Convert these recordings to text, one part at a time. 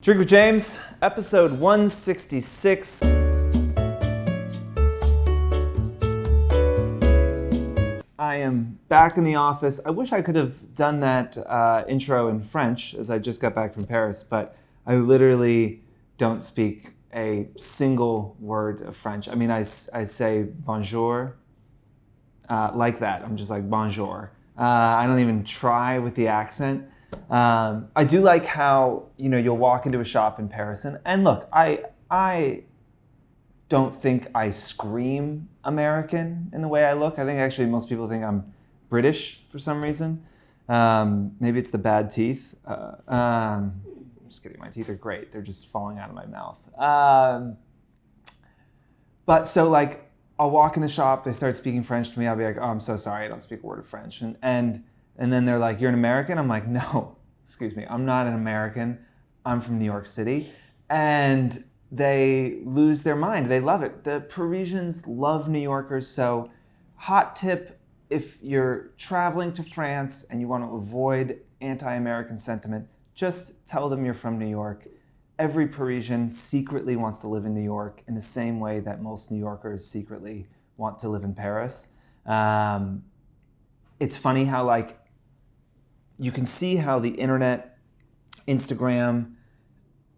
Drink with James, episode 166. I am back in the office. I wish I could have done that intro in French as I just got back from Paris, but I literally don't speak a single word of French. I mean, I say bonjour like that. I'm just like bonjour. I don't even try with the accent. I do like how, you'll walk into a shop in Paris and look, I don't think I scream American in the way I look. I think actually most people think I'm British for some reason. Maybe it's the bad teeth. I'm just kidding, my teeth are great. They're just falling out of my mouth. But so like, I'll walk in the shop, they start speaking French to me, I'll be like, oh, I'm so sorry, I don't speak a word of French. And then they're like, you're an American? I'm like, no, excuse me, I'm not an American. I'm from New York City. And they lose their mind. They love it. The Parisians love New Yorkers. So hot tip, if you're traveling to France and you want to avoid anti-American sentiment, just tell them you're from New York. Every Parisian secretly wants to live in New York in the same way that most New Yorkers secretly want to live in Paris. It's funny how you can see how the internet, Instagram,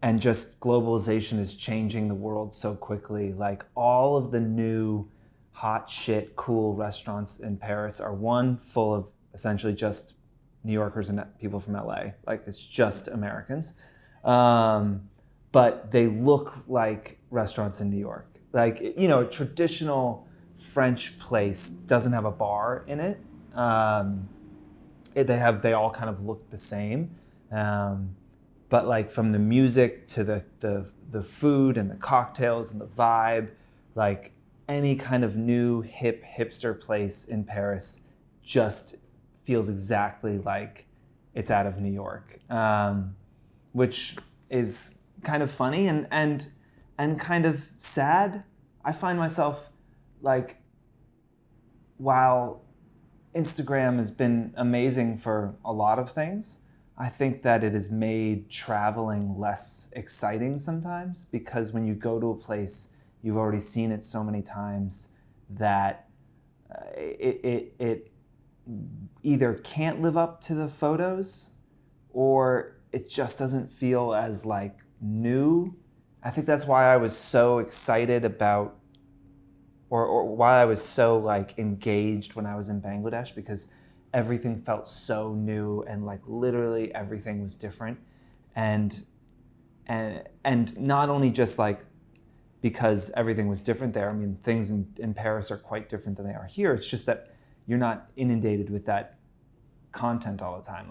and just globalization is changing the world so quickly. Like all of the new hot shit, cool restaurants in Paris are full of essentially just New Yorkers and people from LA. Like it's just Americans. But they look like restaurants in New York. Like, a traditional French place doesn't have a bar in it. They all kind of look the same, but like from the music to the food and the cocktails and the vibe, like any kind of new hip hipster place in Paris just feels exactly like it's out of New York, which is kind of funny and kind of sad. I find myself like, while Instagram has been amazing for a lot of things, I think that it has made traveling less exciting sometimes, because when you go to a place, you've already seen it so many times that it either can't live up to the photos or it just doesn't feel as new. I think that's why I was so excited about or why I was so engaged when I was in Bangladesh, because everything felt so new and literally everything was different, and not only just because everything was different there. I mean, things in Paris are quite different than they are here. It's just that you're not inundated with that content all the time.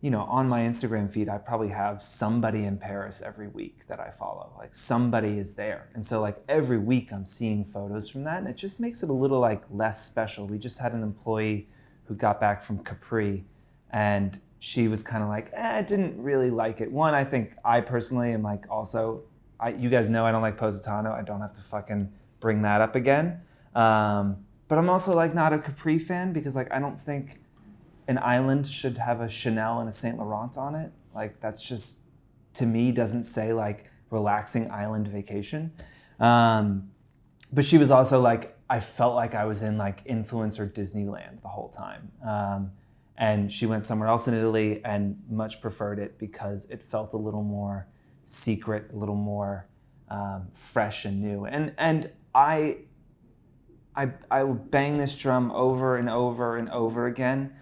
On my Instagram feed, I probably have somebody in Paris every week that I follow. Somebody is there. And so every week I'm seeing photos from that, and it just makes it a little less special. We just had an employee who got back from Capri, and she was kind of I didn't really like it. One, I think I personally am you guys know I don't like Positano. I don't have to fucking bring that up again. But I'm also not a Capri fan, because I don't think an island should have a Chanel and a Saint Laurent on it. That's just, to me, doesn't say relaxing island vacation. But she was also I felt like I was in influencer Disneyland the whole time. And she went somewhere else in Italy and much preferred it because it felt a little more secret, a little more fresh and new. And I will bang this drum over and over and over again.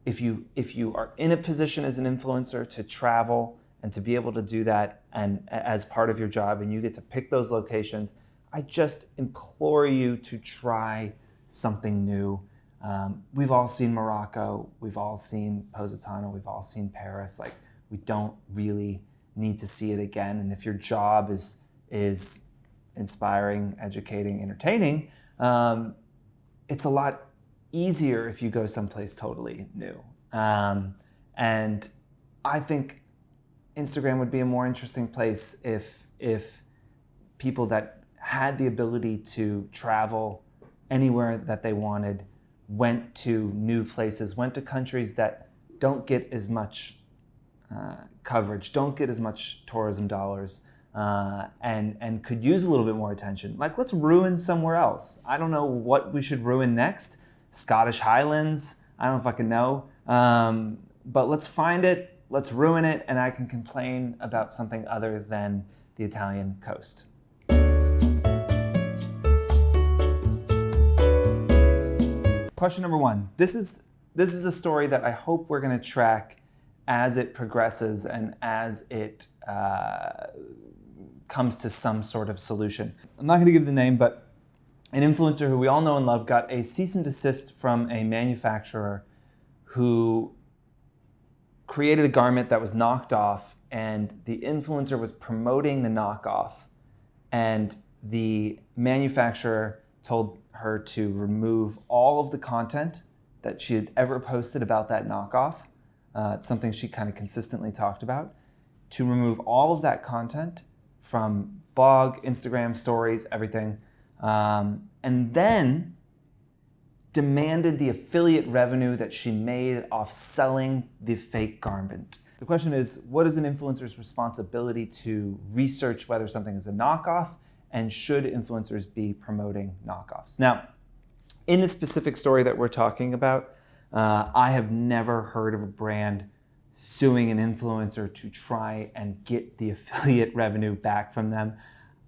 If you are in a position as an influencer to travel and to be able to do that and as part of your job, and you get to pick those locations, I just implore you to try something new. We've all seen Morocco, we've all seen Positano, we've all seen Paris. We don't really need to see it again. And if your job is inspiring, educating, entertaining, it's a lot easier if you go someplace totally new. And I think Instagram would be a more interesting place if people that had the ability to travel anywhere that they wanted went to new places, went to countries that don't get as much coverage, don't get as much tourism dollars, and could use a little bit more attention. Like, let's ruin somewhere else. I don't know what we should ruin next. Scottish Highlands, I don't fucking know. But let's find it, let's ruin it, and I can complain about something other than the Italian coast. Question number 1. This is a story that I hope we're going to track as it progresses and as it comes to some sort of solution. I'm not going to give the name, but an influencer who we all know and love got a cease and desist from a manufacturer who created a garment that was knocked off, and the influencer was promoting the knockoff, and the manufacturer told her to remove all of the content that she had ever posted about that knockoff. It's something she kind of consistently talked about, to remove all of that content from blog, Instagram, stories, everything, and then demanded the affiliate revenue that she made off selling the fake garment. The question is, what is an influencer's responsibility to research whether something is a knockoff, and should influencers be promoting knockoffs? Now, in the specific story that we're talking about, I have never heard of a brand suing an influencer to try and get the affiliate revenue back from them.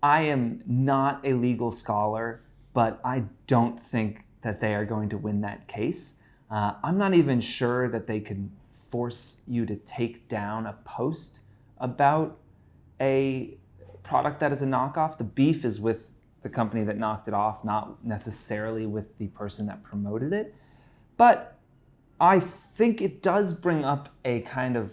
I am not a legal scholar, but I don't think that they are going to win that case. I'm not even sure that they can force you to take down a post about a product that is a knockoff. The beef is with the company that knocked it off, not necessarily with the person that promoted it. But I think it does bring up a kind of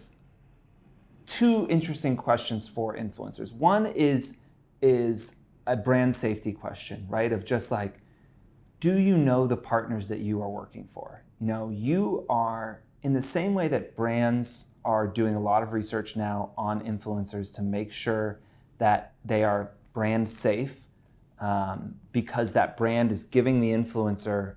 two interesting questions for influencers. One is a brand safety question, right? Of just like, do you know the partners that you are working for? You know, you are, in the same way that brands are doing a lot of research now on influencers to make sure that they are brand safe, because that brand is giving the influencer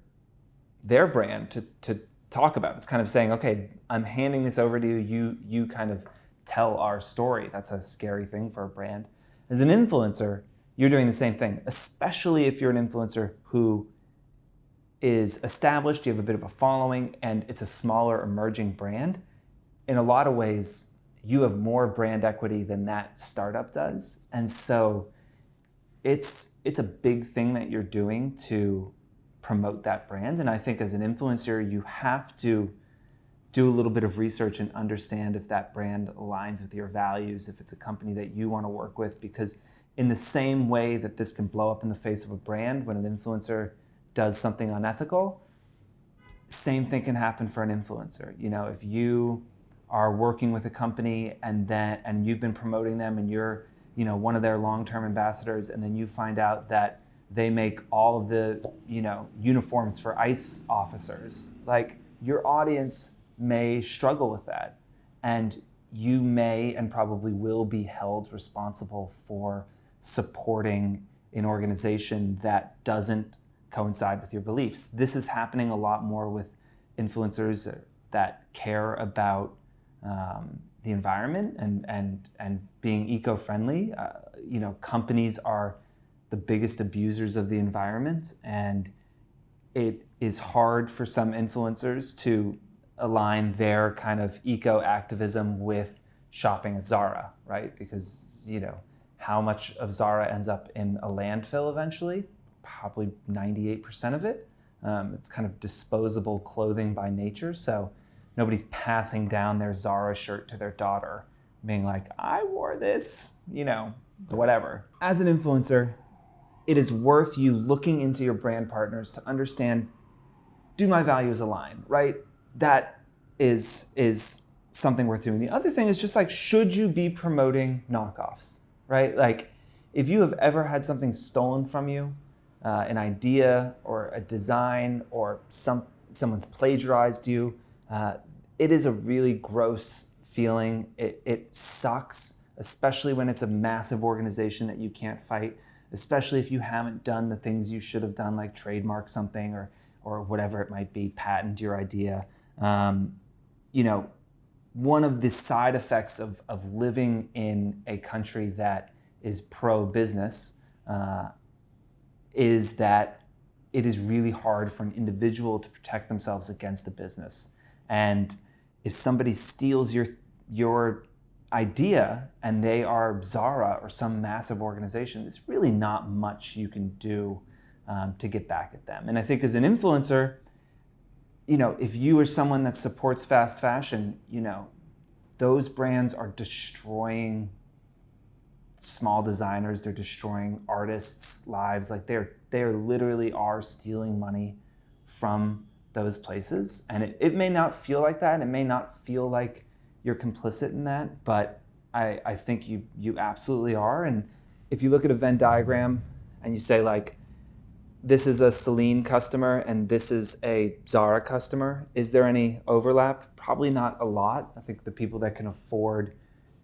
their brand to talk about. It's kind of saying, okay, I'm handing this over to you, you kind of tell our story. That's a scary thing for a brand. As an influencer, you're doing the same thing, especially if you're an influencer who is established, you have a bit of a following, and it's a smaller emerging brand. In a lot of ways, you have more brand equity than that startup does. And so it's a big thing that you're doing to promote that brand. And I think as an influencer, you have to do a little bit of research and understand if that brand aligns with your values, if it's a company that you want to work with, because in the same way that this can blow up in the face of a brand when an influencer does something unethical, same thing can happen for an influencer. You know, if you are working with a company and you've been promoting them and you're, you know, one of their long-term ambassadors, and then you find out that they make all of the, you know, uniforms for ICE officers, like, your audience may struggle with that, and you may and probably will be held responsible for supporting an organization that doesn't coincide with your beliefs. This is happening a lot more with influencers that care about the environment and being eco-friendly. You know, companies are the biggest abusers of the environment, and it is hard for some influencers to align their kind of eco-activism with shopping at Zara, right? Because, you know, how much of Zara ends up in a landfill eventually? Probably 98% of it. It's kind of disposable clothing by nature, so nobody's passing down their Zara shirt to their daughter, being like, I wore this, you know, whatever. As an influencer, it is worth you looking into your brand partners to understand, do my values align, right? That is something worth doing. The other thing is just like, should you be promoting knockoffs, right? Like, if you have ever had something stolen from you, an idea or a design, or someone's plagiarized you, it is a really gross feeling. It sucks, especially when it's a massive organization that you can't fight, especially if you haven't done the things you should have done, like trademark something or whatever it might be, patent your idea. You know, one of the side effects of living in a country that is pro-business is that it is really hard for an individual to protect themselves against a business. And if somebody steals your idea and they are Zara or some massive organization, there's really not much you can do to get back at them. And I think as an influencer, if you are someone that supports fast fashion, those brands are destroying small designers, they're destroying artists' lives. Like they literally are stealing money from those places. And it may not feel like that. It may not feel like you're complicit in that, but I think you absolutely are. And if you look at a Venn diagram and you say like, this is a Celine customer and this is a Zara customer, is there any overlap? Probably not a lot. I think the people that can afford,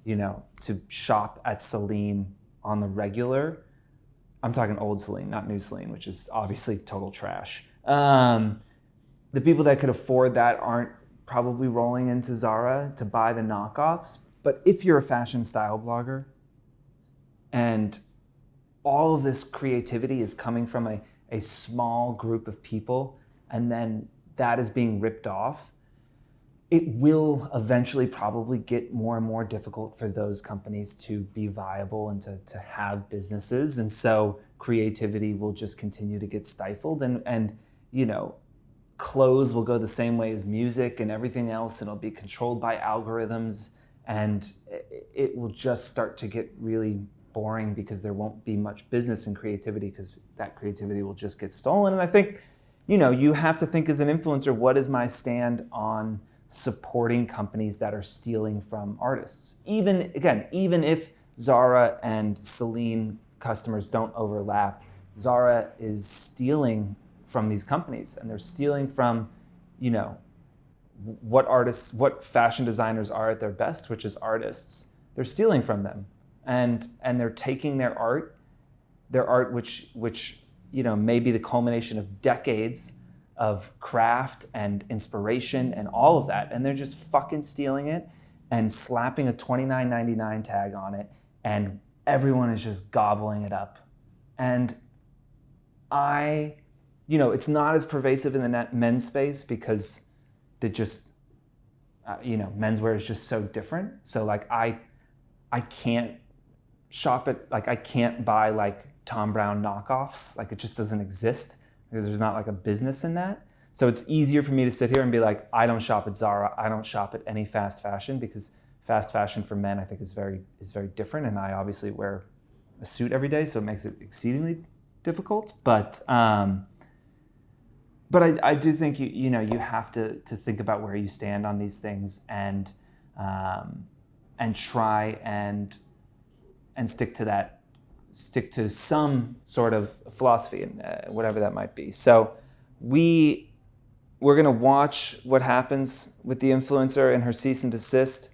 to shop at Celine on the regular, I'm talking old Celine, not new Celine, which is obviously total trash. The people that could afford that aren't probably rolling into Zara to buy the knockoffs. But if you're a fashion style blogger and all of this creativity is coming from a small group of people, and then that is being ripped off, it will eventually probably get more and more difficult for those companies to be viable and to have businesses. And so creativity will just continue to get stifled, and clothes will go the same way as music and everything else, and it'll be controlled by algorithms, and it will just start to get really boring because there won't be much business in creativity because that creativity will just get stolen. And I think, you have to think as an influencer, what is my stand on supporting companies that are stealing from artists? Even if Zara and Celine customers don't overlap, Zara is stealing from these companies, and they're stealing from, what fashion designers are at their best, which is artists. They're stealing from them. And they're taking their art which may be the culmination of decades of craft and inspiration and all of that, and they're just fucking stealing it and slapping a $29.99 tag on it, and everyone is just gobbling it up. And it's not as pervasive in the men's space because menswear is just so different. So like I can't shop at, like I can't buy like Tom Brown knockoffs, like it just doesn't exist because there's not like a business in that. So it's easier for me to sit here and be like, I don't shop at Zara, I don't shop at any fast fashion, because fast fashion for men I think is very different, and I obviously wear a suit every day, so it makes it exceedingly difficult. But I do think you have to think about where you stand on these things and try and stick to some sort of philosophy, and whatever that might be. So we're gonna watch what happens with the influencer and her cease and desist.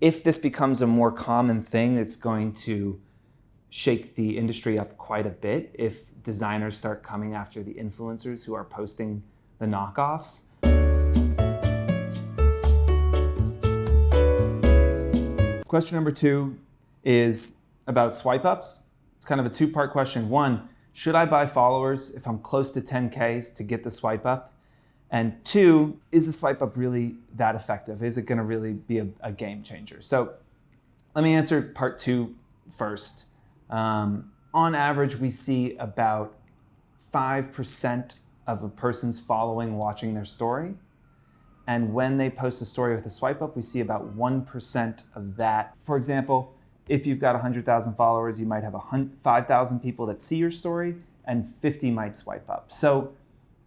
If this becomes a more common thing, it's going to shake the industry up quite a bit. If designers start coming after the influencers who are posting the knockoffs. Question number 2 is about swipe ups. It's kind of a 2-part question. 1, should I buy followers if I'm close to 10Ks to get the swipe up? And 2, is the swipe up really that effective? Is it gonna really be a game changer? So let me answer part 2 first. On average, we see about 5% of a person's following watching their story. And when they post a story with a swipe up, we see about 1% of that. For example, if you've got 100,000 followers, you might have 5,000 people that see your story and 50 might swipe up. So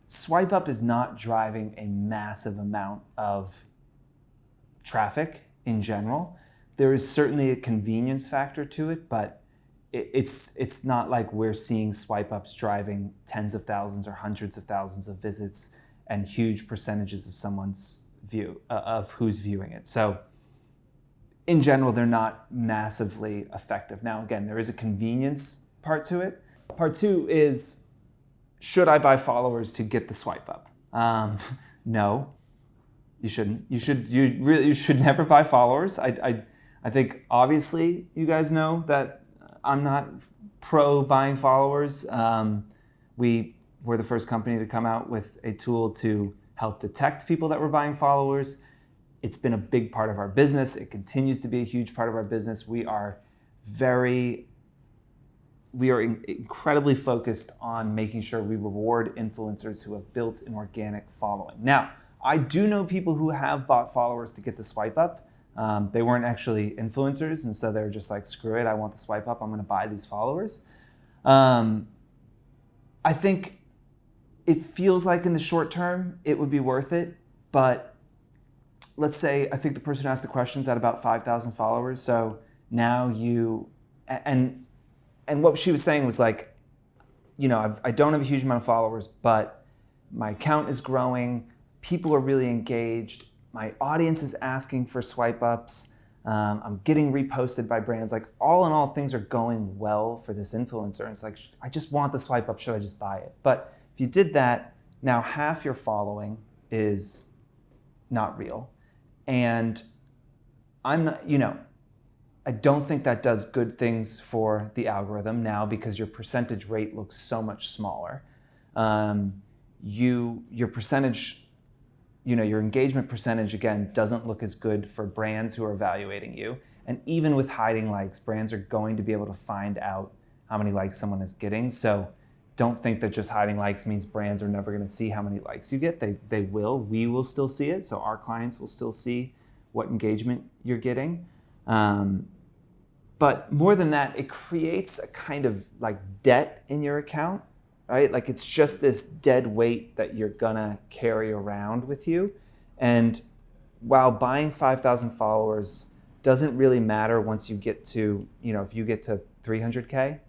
swipe up is not driving a massive amount of traffic in general. There is certainly a convenience factor to it, but it's not like we're seeing swipe ups driving tens of thousands or hundreds of thousands of visits and huge percentages of someone's view of who's viewing it. So in general, they're not massively effective. Now, again, there is a convenience part to it. Part 2 is, should I buy followers to get the swipe up? No. You shouldn't. You should never buy followers. I think obviously you guys know that I'm not pro buying followers. We were the first company to come out with a tool to help detect people that were buying followers. It's been a big part of our business. It continues to be a huge part of our business. We are incredibly focused on making sure we reward influencers who have built an organic following. Now, I do know people who have bought followers to get the swipe up. They weren't actually influencers, and so they were just like, screw it, I want the swipe up, I'm gonna buy these followers. I think it feels like in the short term, it would be worth it, but let's say, I think the person who asked the question's at about 5,000 followers, so now and what she was saying was like, I don't have a huge amount of followers, but my account is growing, people are really engaged, my audience is asking for swipe ups, I'm getting reposted by brands. Like, all in all, things are going well for this influencer. And it's like, I just want the swipe up, should I just buy it? But if you did that, now half your following is not real. And I'm not, I don't think that does good things for the algorithm now, because your percentage rate looks so much smaller. Your percentage, your engagement percentage, again, doesn't look as good for brands who are evaluating you. And even with hiding likes, brands are going to be able to find out how many likes someone is getting. So don't think that just hiding likes means brands are never going to see how many likes you get. They will. We will still see it. So our clients will still see what engagement you're getting. But more than that, it creates a kind of like debt in your account, right? Like, it's just this dead weight that you're gonna carry around with you. And while buying 5,000 followers doesn't really matter once you get to, if you get to 300K,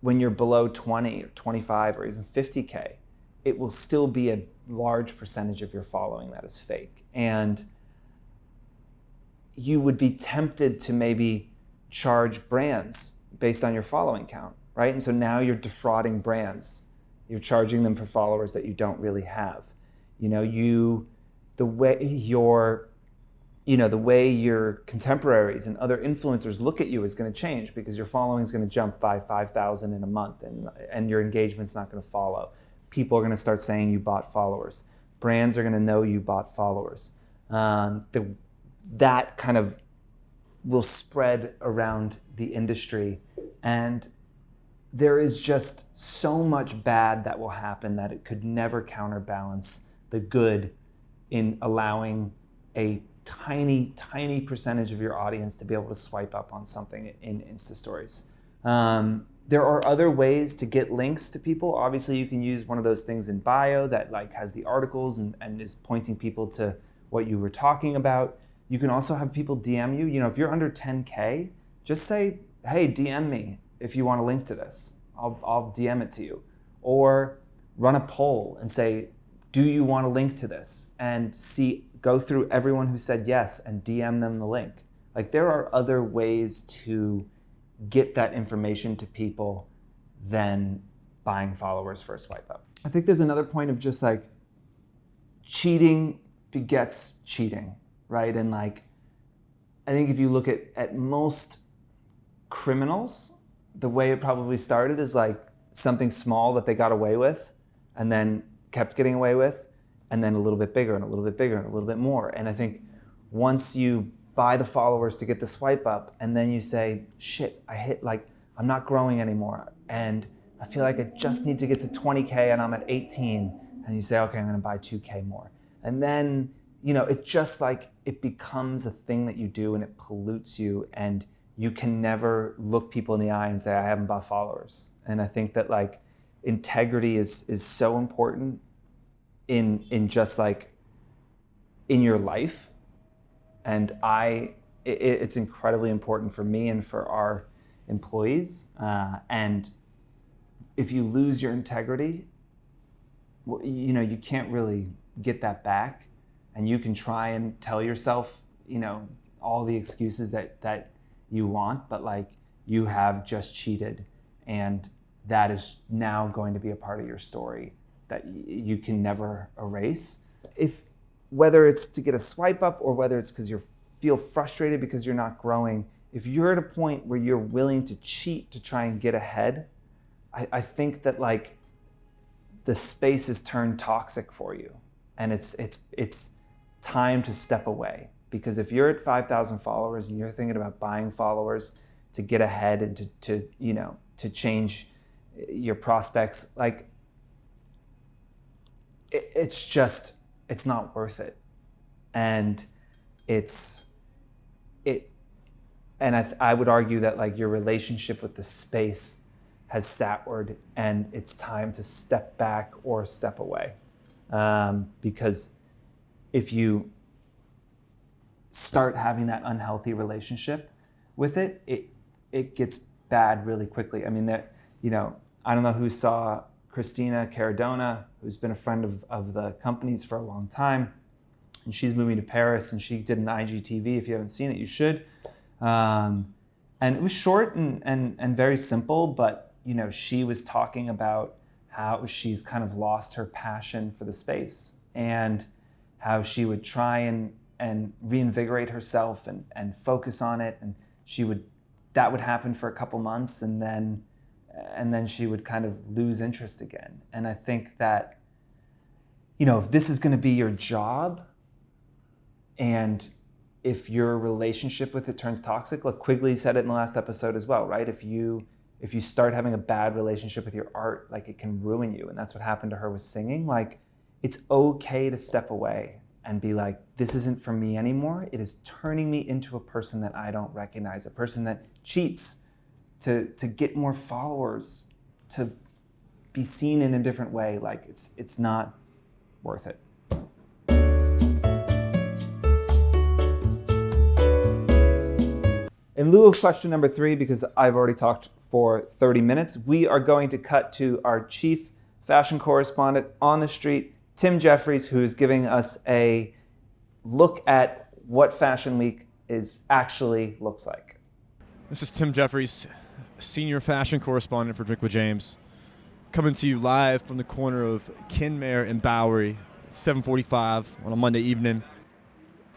when you're below 20 or 25 or even 50K, it will still be a large percentage of your following that is fake. And you would be tempted to maybe charge brands based on your following count, right? And so now you're defrauding brands. You're charging them for followers that you don't really have. The way your contemporaries and other influencers look at you is going to change, because your following is going to jump by 5,000 in a month, and your engagement's not going to follow. People are going to start saying you bought followers. Brands are going to know you bought followers. That kind of will spread around the industry, and there is just so much bad that will happen that it could never counterbalance the good in allowing a tiny, tiny percentage of your audience to be able to swipe up on something in Insta Stories. There are other ways to get links to people. Obviously, you can use one of those things in bio that like has the articles and is pointing people to what you were talking about. You can also have people DM you. If you're under 10K, just say, hey, DM me if you want a link to this. I'll DM it to you. Or run a poll and say, do you want a link to this? And go through everyone who said yes and DM them the link. Like, there are other ways to get that information to people than buying followers for a swipe up. I think there's another point of just like cheating begets cheating, right? And like, I think if you look at most criminals, the way it probably started is like something small that they got away with and then kept getting away with, and then a little bit bigger and a little bit bigger and a little bit more. And I think once you buy the followers to get the swipe up, and then you say, shit, I'm not growing anymore, and I feel like I just need to get to 20K and I'm at 18, and you say, okay, I'm gonna buy 2K more. And then, it just like, it becomes a thing that you do and it pollutes you, and you can never look people in the eye and say, I haven't bought followers. And I think that like integrity is so important in just like in your life. And it's incredibly important for me and for our employees. And if you lose your integrity, well, you can't really get that back. And you can try and tell yourself, all the excuses that you want, but like, you have just cheated, and that is now going to be a part of your story that you can never erase. if whether it's to get a swipe up or whether it's because you feel frustrated because you're not growing, if you're at a point where you're willing to cheat to try and get ahead, I think that like the space has turned toxic for you, and it's time to step away. Because if you're at 5,000 followers and you're thinking about buying followers to get ahead and to change your prospects, like it's not worth it. And I would argue that like your relationship with the space has soured, and it's time to step back or step away. Because if you start having that unhealthy relationship with it, it gets bad really quickly. I mean, I don't know who saw Christina Caradona, who's been a friend of the company's for a long time, and she's moving to Paris, and she did an IGTV. If you haven't seen it, you should. And it was short and very simple, but she was talking about how she's kind of lost her passion for the space, and how she would try and reinvigorate herself and focus on it, and that would happen for a couple months, and then she would kind of lose interest again. And I think that if this is going to be your job, and if your relationship with it turns toxic, like Quigley said it in the last episode as well, right? If you start having a bad relationship with your art, like it can ruin you. And that's what happened to her with singing. Like, it's okay to step away and be like, this isn't for me anymore. It is turning me into a person that I don't recognize, a person that cheats to get more followers, to be seen in a different way. Like, it's not worth it. In lieu of question number 3, because I've already talked for 30 minutes, we are going to cut to our chief fashion correspondent on the street, Tim Jeffries, who is giving us a look at what Fashion Week looks like. This is Tim Jeffries, senior fashion correspondent for Drink with James, coming to you live from the corner of Kenmare and Bowery, 7:45 on a Monday evening.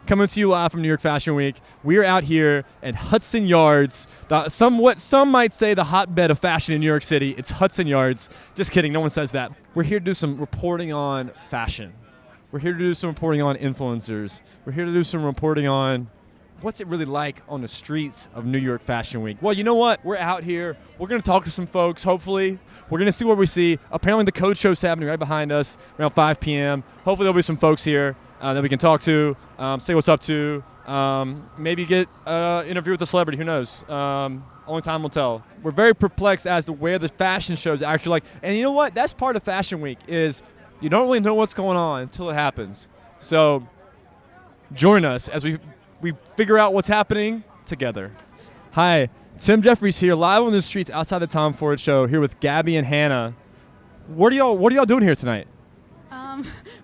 Coming to you live from New York Fashion Week. We are out here at Hudson Yards, some might say the hotbed of fashion in New York City. It's Hudson Yards. Just kidding, no one says that. We're here to do some reporting on fashion. We're here to do some reporting on influencers. We're here to do some reporting on what's it really like on the streets of New York Fashion Week. Well, you know what? We're out here. We're going to talk to some folks, hopefully. We're going to see what we see. Apparently the Code Show's happening right behind us around 5 p.m. Hopefully there'll be some folks here that we can talk to, say what's up to, maybe get an interview with a celebrity, who knows? Only time will tell. We're very perplexed as to where the fashion show is actually like. And you know what? That's part of Fashion Week, is you don't really know what's going on until it happens. So join us as we figure out what's happening together. Hi, Tim Jeffries here, live on the streets outside the Tom Ford Show, here with Gabby and Hannah. What are y'all doing here tonight?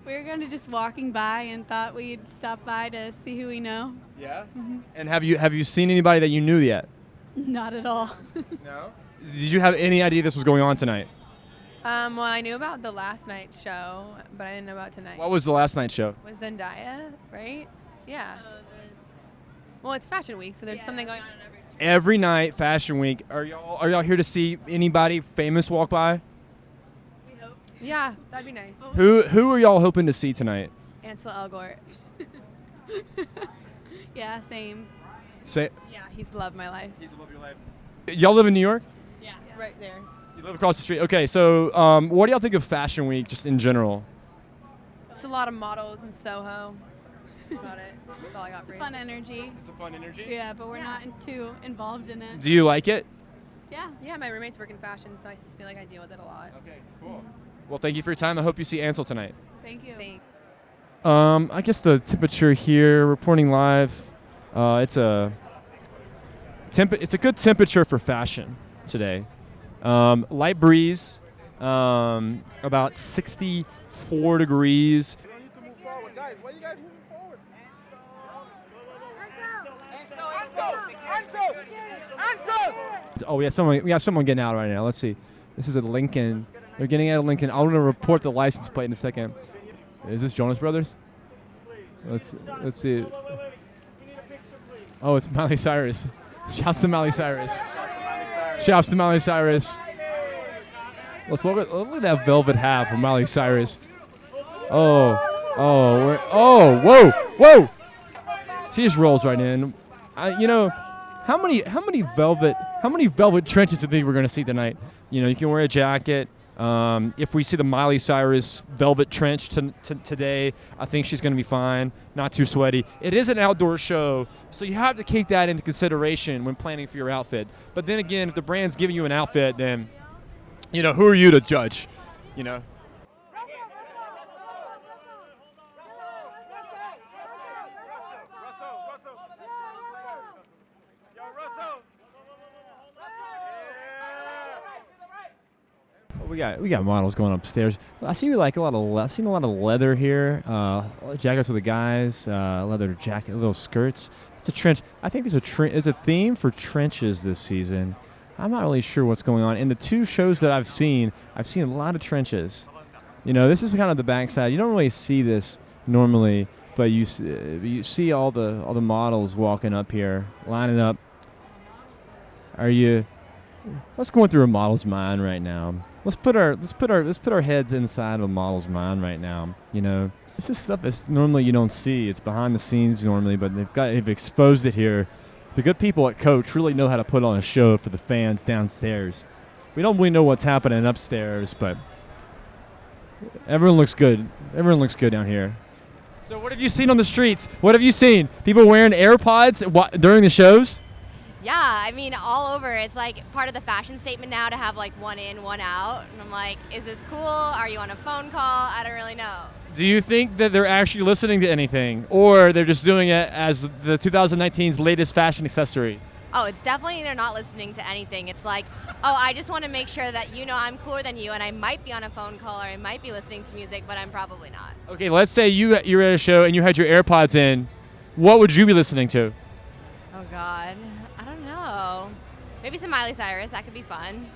We were kind of just walking by and thought we'd stop by to see who we know. Yeah? Mm-hmm. And have you seen anybody that you knew yet? Not at all. No? Did you have any idea this was going on tonight? Well, I knew about the last night's show, but I didn't know about tonight. What was the last night's show? Was Zendaya, right? Yeah. Well, it's Fashion Week, so there's something going on in every street. Every night, Fashion Week. Are y'all here to see anybody famous walk by? We hope. Yeah, that'd be nice. Who are y'all hoping to see tonight? Ansel Elgort. Yeah, same. Say. Yeah, he's the love of my life. He's the love of your life. Y'all live in New York? Yeah, right there. You live across the street. Okay, so what do y'all think of Fashion Week just in general? It's a lot of models in Soho. That's about it. That's all I got for you. Fun energy. It's a fun energy? Yeah, but we're not too involved in it. Do you like it? Yeah. Yeah, my roommates work in fashion, so I feel like I deal with it a lot. Okay, cool. Well, thank you for your time. I hope you see Ansel tonight. Thank you. Thanks. I guess the temperature here, reporting live, it's a good temperature for fashion today. Light breeze, about 64 degrees. Why you guys moving forward? Oh, we have someone getting out right now. Let's see. This is a Lincoln. They're getting out of Lincoln. I want to report the license plate in a second. Is this Jonas Brothers? Let's see. Oh, it's Miley Cyrus. Shouts to Miley Cyrus. Shouts to Miley Cyrus. Look at that velvet hat from Miley Cyrus. Whoa. She just rolls right in. How many velvet trenches do you think we're going to see tonight? You can wear a jacket. If we see the Miley Cyrus velvet trench today, I think she's going to be fine. Not too sweaty. It is an outdoor show, so you have to take that into consideration when planning for your outfit. But then again, if the brand's giving you an outfit, then, who are you to judge? We got models going upstairs. I see I've seen a lot of leather here. Jackets for the guys, leather jacket, little skirts. It's a trench. I think there's a theme for trenches this season. I'm not really sure what's going on. In the two shows that I've seen a lot of trenches. This is kind of the backside. You don't really see this normally, but you see all the models walking up here, lining up. What's going through a model's mind right now? Let's put our heads inside of a model's mind right now. This is stuff that's normally you don't see. It's behind the scenes normally, but they've exposed it here. The good people at Coach really know how to put on a show for the fans downstairs. We don't really know what's happening upstairs, but everyone looks good. Everyone looks good down here. So what have you seen on the streets? What have you seen? People wearing AirPods during the shows? Yeah, I mean, all over. It's like part of the fashion statement now to have like one in, one out. And I'm like, is this cool? Are you on a phone call? I don't really know. Do you think that they're actually listening to anything, or they're just doing it as the 2019's latest fashion accessory? Oh, it's definitely they're not listening to anything. It's like, oh, I just want to make sure that I'm cooler than you, and I might be on a phone call or I might be listening to music, but I'm probably not. Okay, let's say you're at a show and you had your AirPods in. What would you be listening to? Oh, God. Maybe some Miley Cyrus. That could be fun.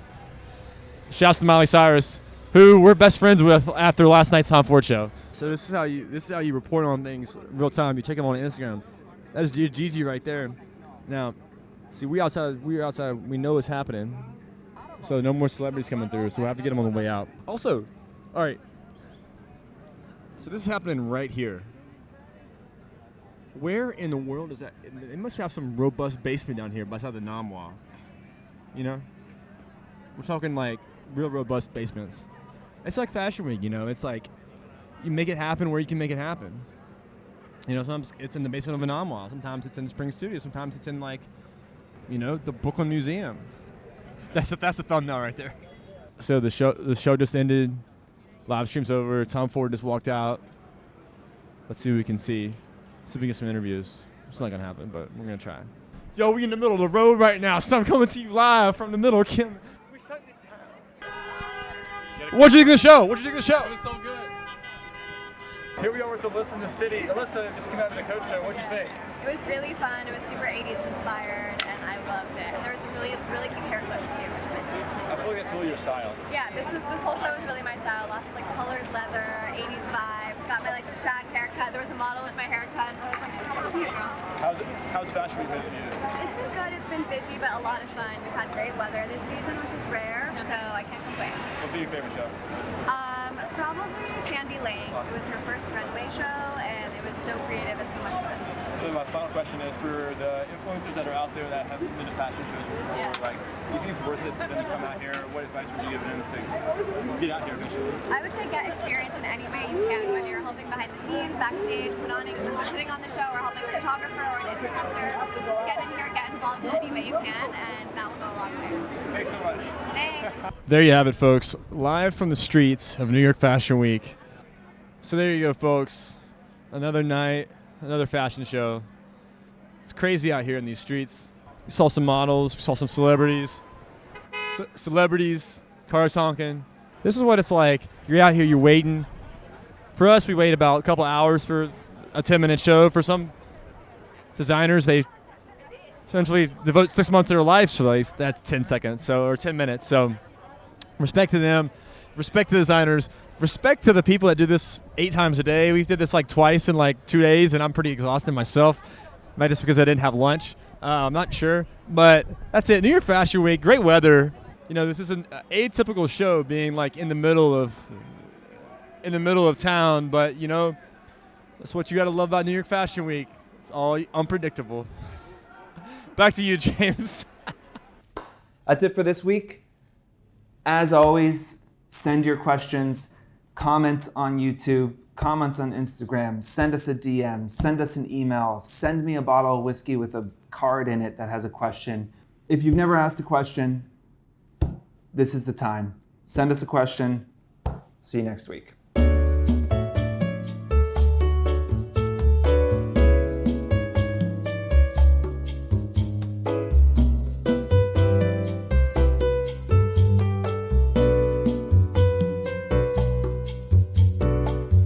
Shouts to Miley Cyrus, who we're best friends with after last night's Tom Ford show. So this is how you report on things real time. You check them on Instagram. That's Gigi right there. Now, see, we're outside. We know what's happening. So no more celebrities coming through. So we'll have to get them on the way out. Also, all right. So this is happening right here. Where in the world is that? It must have some robust basement down here beside the Namwa. We're talking like real robust basements. It's like Fashion Week, It's like you make it happen where you can make it happen. Sometimes it's in the basement of an Namwa. Sometimes it's in the Spring Studio. Sometimes it's in the Brooklyn Museum. That's the thumbnail right there. So the show just ended. Live stream's over. Tom Ford just walked out. Let's see what we can see. See if we get some interviews. It's not gonna happen, but we're gonna try. Yo, we in the middle of the road right now. So I'm coming to you live from the middle of Kim. We shutting it down. What'd you think of the show? It was so good. Here we are with Alyssa in the city. Alyssa just came out of the Coach show. What'd you think? It was really fun. It was super 80s inspired, and I loved it. And there was some really cute hair clips too, which went Disney. I feel like that's really your style. Yeah, this whole show was really my style. Lots of colored leather, 80s vibes. Got my shag haircut. There was a model at my haircut, so I was like, it's good to see you, girl. How's Fashion Week been for you? It's been good. It's been busy, but a lot of fun. We've had great weather this season, which is rare, so I can't complain. What's your favorite show? Probably Sandy Lang. It was her first runway show, and it was so creative and so much fun. So my final question is for the influencers that are out there that haven't been to fashion shows before, do you think it's worth it for them to come out here? What advice would you give them to get out here eventually? I would say get experience in any way you can, whether you're helping behind the scenes, backstage, putting on the show, or helping a photographer or an influencer. Just get in here, get involved in any way you can, and that will go a long way. Thanks so much. Thanks. There you have it, folks. Live from the streets of New York Fashion Week. So there you go, folks. Another night, another fashion show. It's crazy out here in these streets. We saw some models, we saw some celebrities. Celebrities, cars honking. This is what it's like. You're out here, you're waiting. For us, we wait about a couple hours for a 10-minute show. For some designers, they essentially devote 6 months of their lives for that 10 seconds, or 10 minutes. So respect to them. respect to the designers, respect to the people that do this 8 times a day. We did this like twice in like 2 days, and I'm pretty exhausted myself. Might just because I didn't have lunch. I'm not sure, but that's it. New York Fashion Week, great weather. You know, this is an atypical show, being like in the middle of town, but you know, that's what you got to love about New York Fashion Week. It's all unpredictable. Back to you, James. That's it for this week. As always, send your questions, comment on YouTube, comment on Instagram, send us a DM, send us an email, send me a bottle of whiskey with a card in it that has a question. If you've never asked a question, this is the time. Send us a question. See you next week.